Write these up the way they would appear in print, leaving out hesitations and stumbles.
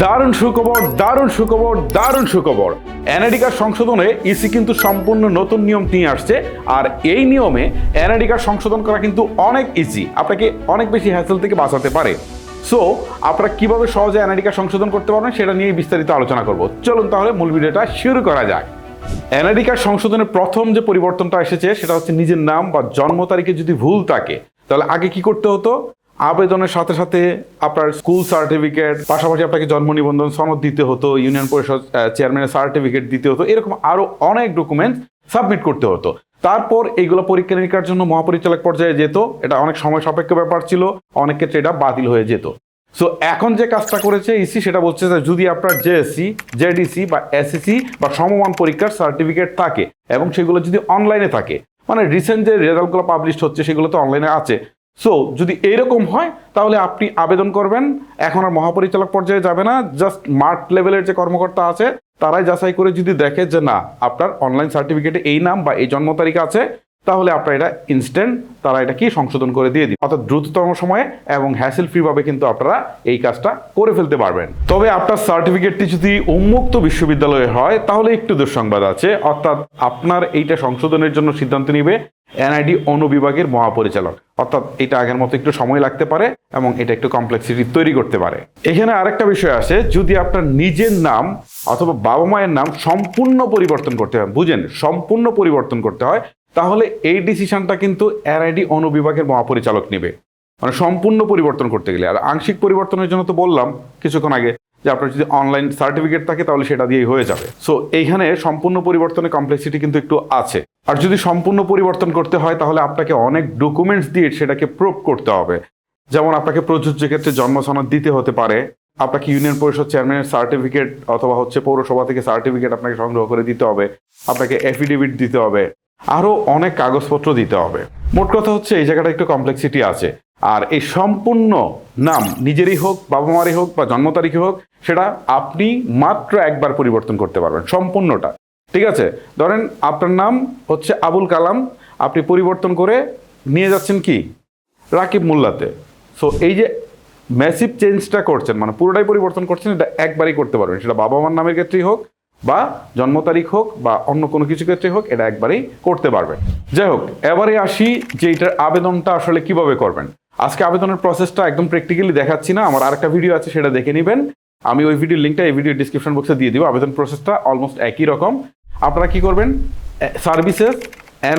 দারুণ সুখবর, দারুণ সুখবর, দারুণ সুখবর। এনআইডি কার্ড সংশোধনে ইসি কিন্তু সম্পূর্ণ নতুন নিয়ম নিয়ে আসছে। আর এই নিয়মে এনআইডি কার্ড সংশোধন করা কিন্তু অনেক ইজি, আপনাকে অনেক বেশি হ্যাসেল থেকে বাঁচাতে পারে। সো আপনারা কিভাবে সহজে এনআইডি কার্ড সংশোধন করতে পারবেন সেটা নিয়ে বিস্তারিত আলোচনা করব। চলুন তাহলে মূল ভিডিওটা শুরু করা যাক। এনআইডি কার্ড সংশোধনের প্রথম যে পরিবর্তনটা এসেছে সেটা হচ্ছে নিজের নাম বা জন্ম তারিখে যদি ভুল থাকে তাহলে আগে কি করতে হতো, আবেদনের সাথে সাথে আপনার স্কুল সার্টিফিকেট, পাশাপাশি আপনাকে জন্ম নিবন্ধন সনদ দিতে হতো, ইউনিয়ন পরিষদ চেয়ারম্যানের সার্টিফিকেট দিতে হতো, এরকম আরো অনেক ডকুমেন্টস সাবমিট করতে হতো। তারপর এইগুলো পরীক্ষা নিরীক্ষার জন্য মহাপরিচালক পর্যায়ে যেত। এটা অনেক সময় সাপেক্ষ ব্যাপার ছিল, অনেক ক্ষেত্রে এটা বাতিল হয়ে যেত। সো এখন যে কাজটা করেছে ইসি সেটা বলছে যে যদি আপনার জেএসসি, জেডিসি বা এসএসসি বা সমমান পরীক্ষার সার্টিফিকেট থাকে এবং সেগুলো যদি অনলাইনে থাকে, মানে রিসেন্ট যে রেজাল্টগুলো পাবলিশ হচ্ছে সেগুলো তো অনলাইনে আছে। সো যদি এইরকম হয় তাহলে আপনি আবেদন করবেন। এখন আর মহাপরিচালক পর্যায়ে যাবে না, জাস্ট মার্ক লেভেলের যে কর্মকর্তা আছে তারাই যাচাই করে যদি দেখে যে না আপনার অনলাইন সার্টিফিকেটে এই নাম বা এই জন্ম তারিখ আছে, তাহলে আপনার এটা ইনস্ট্যান্ট তারা এটা কি সংশোধন করে দিয়ে দিন, অর্থাৎ দ্রুততম সময়ে এবং হ্যাসেল ফ্রি ভাবে কিন্তু আপনারা এই কাজটা করে ফেলতে পারবেন। তবে আপনার সার্টিফিকেটটি যদি উন্মুক্ত বিশ্ববিদ্যালয়ে হয় তাহলে একটু দুঃসংবাদ আছে, অর্থাৎ আপনার এইটা সংশোধনের জন্য সিদ্ধান্ত নিবে এনআইডি অনুবিভাগের মহাপরিচালক, অর্থাৎ এটা আগের মতো একটু সময় লাগতে পারে এবং এটা একটু কমপ্লেক্সিটি তৈরি করতে পারে। এখানে আরেকটা বিষয় আছে, যদি আপনার নিজের নাম অথবা বাবা মায়ের নাম সম্পূর্ণ পরিবর্তন করতে হয়, বুঝেন সম্পূর্ণ পরিবর্তন করতে হয়, তাহলে এই ডিসিশনটা কিন্তু এনআইডি অনুবিভাগের মহাপরিচালক নেবে, মানে সম্পূর্ণ পরিবর্তন করতে গেলে। আর আংশিক পরিবর্তনের জন্য তো বললাম কিছুক্ষণ আগে যে আপনার যদি অনলাইন সার্টিফিকেট থাকে তাহলে সেটা দিয়েই হয়ে যাবে। সো এইখানে সম্পূর্ণ পরিবর্তনের কমপ্লেক্সিটি কিন্তু একটু আছে। আর যদি সম্পূর্ণ পরিবর্তন করতে হয় তাহলে আপনাকে অনেক ডকুমেন্টস দিয়ে সেটাকে প্রুভ করতে হবে। যেমন আপনাকে প্রযোজ্য ক্ষেত্রে জন্ম সনদ দিতে হতে পারে, আপনাকে ইউনিয়ন পরিষদ চেয়ারম্যানের সার্টিফিকেট অথবা হচ্ছে পৌরসভা থেকে সার্টিফিকেট আপনাকে সংগ্রহ করে দিতে হবে, আপনাকে এফিডেভিট দিতে হবে, আরও অনেক কাগজপত্র দিতে হবে। মোট কথা হচ্ছে এই জায়গাটা একটু কমপ্লেক্সিটি আছে। আর এই সম্পূর্ণ নাম নিজেরই হোক, বাবা মারই হোক বা জন্ম তারিখে হোক, সেটা আপনি মাত্র একবার পরিবর্তন করতে পারবেন সম্পূর্ণটা। ঠিক আছে, ধরেন আপনার নাম হচ্ছে আবুল কালাম, আপনি পরিবর্তন করে নিয়ে যাচ্ছেন কি রাকিব মোল্লাতে। সো এই যে ম্যাসিভ চেঞ্জটা করছেন, মানে পুরোটাই পরিবর্তন করছেন, এটা একবারই করতে পারবেন, সেটা বাবা মার নামের ক্ষেত্রেই হোক বা জন্ম তারিখ হোক বা অন্য কোনো কিছু ক্ষেত্রে হোক, এটা একবারেই করতে পারবেন। যাই হোক, এবারে আসি যে এটার আবেদনটা আসলে কিভাবে করবেন। আজকে আবেদনের প্রসেসটা একদম প্র্যাকটিক্যালি দেখাচ্ছি না, আমার আরেকটা ভিডিও আছে সেটা দেখে নেবেন। আমি ওই ভিডিওর লিঙ্কটা এই ভিডিও ডিসক্রিপশন বক্সে দিয়ে দিব। আবেদন প্রসেসটা অলমোস্ট একই রকম। আপনারা কি করবেন, সার্ভিসেস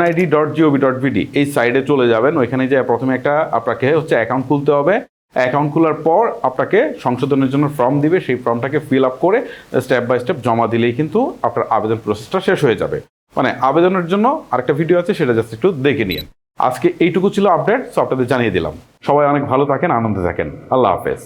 nid.gov.bd এই সাইডে চলে যাবেন। ওইখানে যে প্রথমে একটা আপনাকে হচ্ছে অ্যাকাউন্ট খুলতে হবে। অ্যাকাউন্ট খোলার পর আপনাকে সংশোধনের জন্য ফর্ম দিবে, সেই ফর্মটাকে ফিল আপ করে স্টেপ বাই স্টেপ জমা দিলেই কিন্তু আপনার আবেদন প্রসেসটা শেষ হয়ে যাবে। মানে আবেদনের জন্য আরেকটা ভিডিও আছে, সেটা জাস্ট একটু দেখে নিন। আজকে এইটুকু ছিল আপডেট, সো আপনাদের জানিয়ে দিলাম। সবাই অনেক ভালো থাকেন, আনন্দে থাকেন। আল্লাহ হাফেজ।